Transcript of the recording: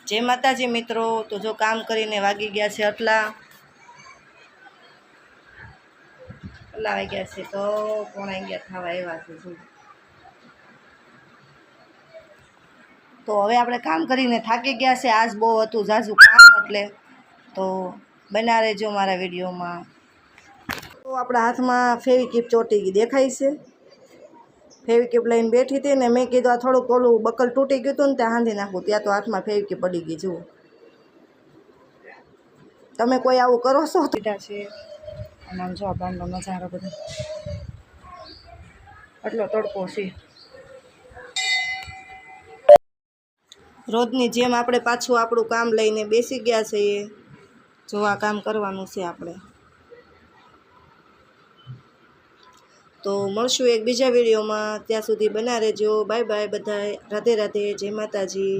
जय माताजी मित्रों। तो जो काम करीने वागी गया है आटला वागी गया है तो 11:30 थवा आव्या छे। तो हवे आपणे काम करीने थाकी गया है। आज बहु हतुं जाजू काम एटले तो बना रहेजो मारा विडियो में। तो आपणा हाथ में फेविक्लिप ચોટી गई देखाय छे। फेविक्लिप लईने बैठी थी ने मैं कीधुं आ थोड़ुंक ओलुं बकल तूटी गयुं हतुं ने त्यां हांधी नाखुं, त्यां तो हाथ में फेविक्लिप पड़ी गई। जुओ तमे कोई आवुं करो छो? छे અને આમ જો આ બહારનો નજારો બધો આટલો તડકો છે। રોજની જેમ આપણે પાછું આપણું કામ લઈને બેસી ગયા છીએ। જો આ કામ કરવાનું છે આપણે। તો મળશું એક બીજા વિડીયોમાં, ત્યાં સુધી બના રહેજો। બાય બાય બધાય, રાધે રાધે, જય માતાજી।